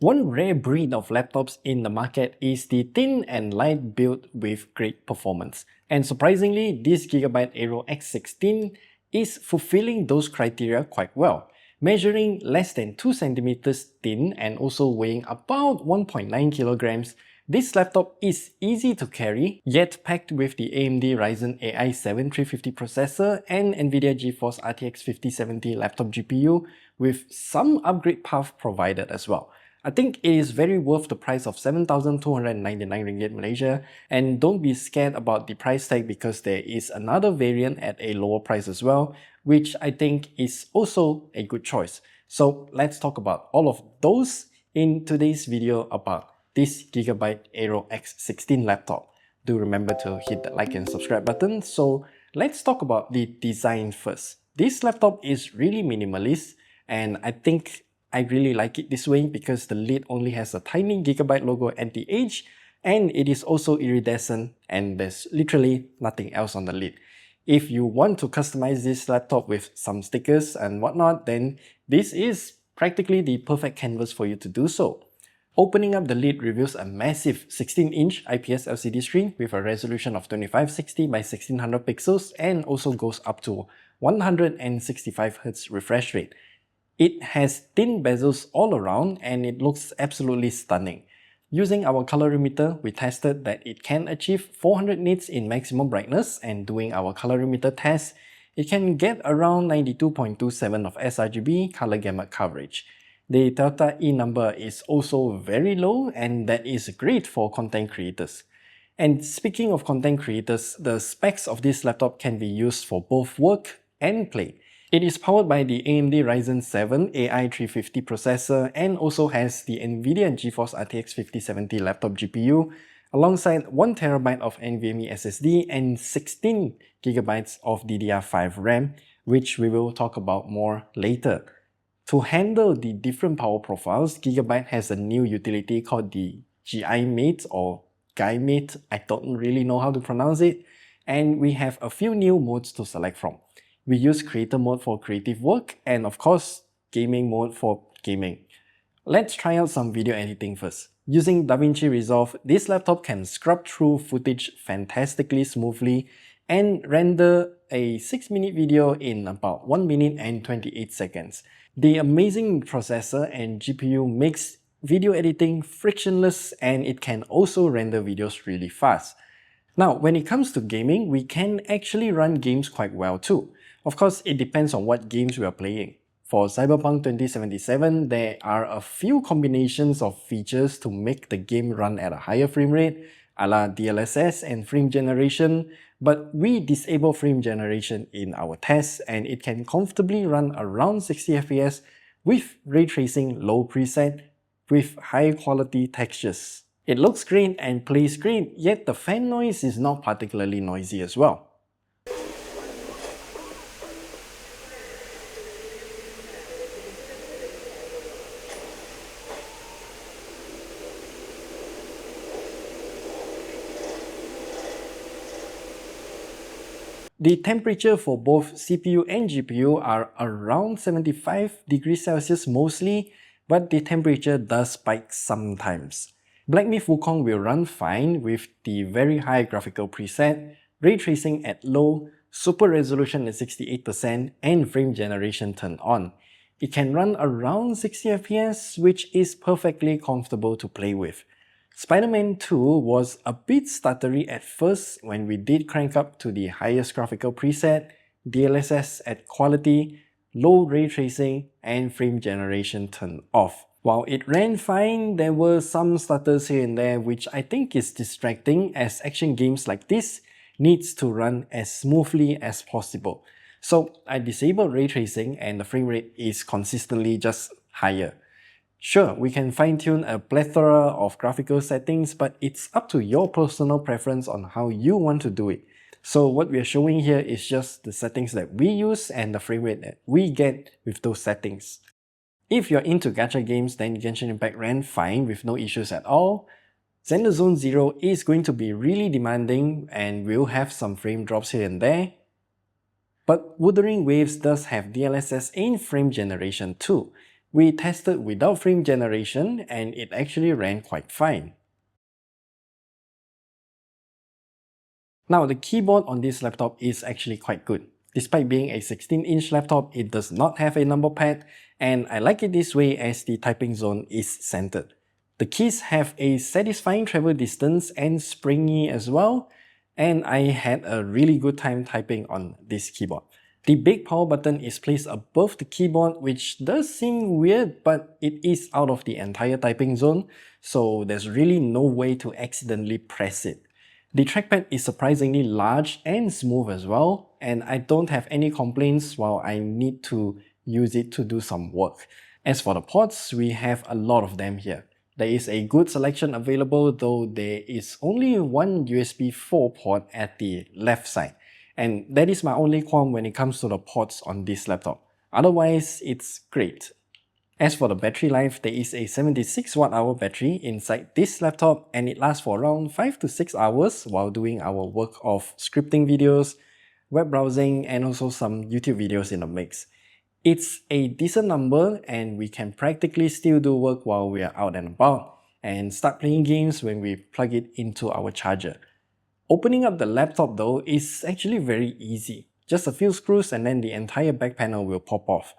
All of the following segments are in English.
One rare breed of laptops in the market is the thin and light build with great performance. And surprisingly, this Gigabyte Aero X16 is fulfilling those criteria quite well, measuring less than 2 cm thin and also weighing about 1.9 kg. This laptop is easy to carry, yet packed with the AMD Ryzen AI 7350 processor and NVIDIA GeForce RTX 5070 laptop GPU with some upgrade path provided as well. I think it is very worth the price of 7,299 ringgit Malaysia, and don't be scared about the price tag because there is another variant at a lower price as well, which I think is also a good choice. So let's talk about all of those in today's video about this Gigabyte Aero X16 laptop. Do remember to hit the like and subscribe button. So let's talk about the design first. This laptop is really minimalist, and I think I really like it this way because the lid only has a tiny Gigabyte logo at the edge, and it is also iridescent and there's literally nothing else on the lid. If you want to customize this laptop with some stickers and whatnot, then this is practically the perfect canvas for you to do so. Opening up the lid reveals a massive 16-inch IPS LCD screen with a resolution of 2560 by 1600 pixels and also goes up to 165Hz refresh rate. It has thin bezels all around and it looks absolutely stunning. Using our colorimeter, we tested that it can achieve 400 nits in maximum brightness, and doing our colorimeter test, it can get around 92.27 of sRGB color gamut coverage. The delta E number is also very low, and that is great for content creators. And speaking of content creators, the specs of this laptop can be used for both work and play. It is powered by the AMD Ryzen 7 AI 350 processor and also has the NVIDIA GeForce RTX 5070 laptop GPU alongside 1TB of NVMe SSD and 16GB of DDR5 RAM, which we will talk about more later. To handle the different power profiles, Gigabyte has a new utility called the GIMate or GIMate, I don't really know how to pronounce it, and we have a few new modes to select from. We use creator mode for creative work and of course gaming mode for gaming. Let's try out some video editing first. Using DaVinci Resolve, this laptop can scrub through footage fantastically smoothly and render a 6-minute video in about 1 minute and 28 seconds. The amazing processor and GPU makes video editing frictionless, and it can also render videos really fast. Now, when it comes to gaming, we can actually run games quite well too. Of course, it depends on what games we are playing. For Cyberpunk 2077, there are a few combinations of features to make the game run at a higher frame rate, a la DLSS and frame generation, but we disable frame generation in our tests and it can comfortably run around 60 FPS with ray tracing low preset with high quality textures. It looks great and plays great, yet the fan noise is not particularly noisy as well. The temperature for both CPU and GPU are around 75 degrees Celsius mostly, but the temperature does spike sometimes. Black Myth Wukong will run fine with the very high graphical preset, ray tracing at low, super resolution at 68% and frame generation turned on. It can run around 60 FPS, which is perfectly comfortable to play with. Spider-Man 2 was a bit stuttery at first when we did crank up to the highest graphical preset, DLSS at quality, low ray tracing, and frame generation turned off. While it ran fine, there were some stutters here and there which I think is distracting, as action games like this needs to run as smoothly as possible. So I disabled ray tracing and the frame rate is consistently just higher. Sure, we can fine-tune a plethora of graphical settings, but it's up to your personal preference on how you want to do it. So what we are showing here is just the settings that we use and the frame rate that we get with those settings. If you're into gacha games, then Genshin Impact ran fine with no issues at all. Zenless Zone 0 is going to be really demanding and will have some frame drops here and there. But Wuthering Waves does have DLSS and frame generation too. We tested without frame generation and it actually ran quite fine. Now the keyboard on this laptop is actually quite good. Despite being a 16-inch laptop, it does not have a number pad, and I like it this way as the typing zone is centered. The keys have a satisfying travel distance and springy as well, and I had a really good time typing on this keyboard. The big power button is placed above the keyboard, which does seem weird, but it is out of the entire typing zone, so there's really no way to accidentally press it. The trackpad is surprisingly large and smooth as well, and I don't have any complaints while I need to use it to do some work. As for the ports, we have a lot of them here. There is a good selection available, though there is only one USB 4 port at the left side, and that is my only qualm when it comes to the ports on this laptop. Otherwise, it's great. As for the battery life, there is a 76 Wh battery inside this laptop and it lasts for around 5 to 6 hours while doing our work of scripting videos, web browsing, and also some YouTube videos in the mix. It's a decent number and we can practically still do work while we are out and about and start playing games when we plug it into our charger. Opening up the laptop though is actually very easy. Just a few screws and then the entire back panel will pop off.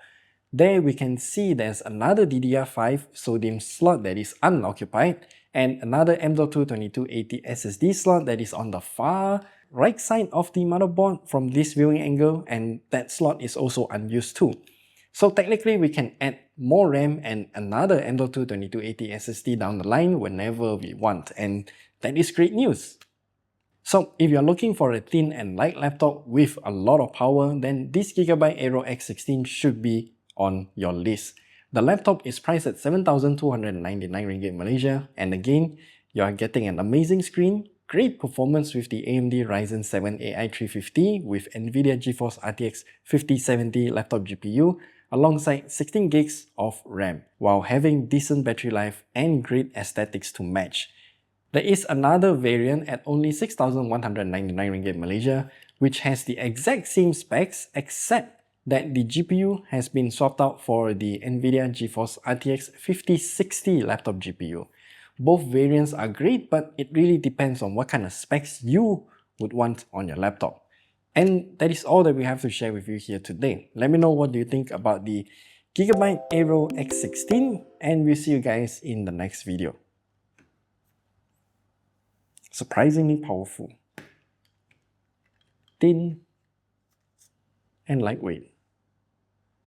There we can see there's another DDR5 SODIMM slot that is unoccupied and another M.2 2280 SSD slot that is on the far right side of the motherboard from this viewing angle, and that slot is also unused too. So technically we can add more RAM and another M.2 2280 SSD down the line whenever we want, and that is great news. So if you're looking for a thin and light laptop with a lot of power, then this Gigabyte Aero X16 should be on your list. The laptop is priced at 7,299 ringgit Malaysia, and again, you are getting an amazing screen, great performance with the AMD Ryzen 7 AI 350 with NVIDIA GeForce RTX 5070 laptop GPU, alongside 16 gigs of RAM, while having decent battery life and great aesthetics to match. There is another variant at only 6,199 ringgit Malaysia, which has the exact same specs except that the GPU has been swapped out for the NVIDIA GeForce RTX 5060 laptop GPU. Both variants are great, but it really depends on what kind of specs you would want on your laptop. And that is all that we have to share with you here today. Let me know what you think about the Gigabyte Aero X16, and we'll see you guys in the next video. Surprisingly powerful, thin, and lightweight.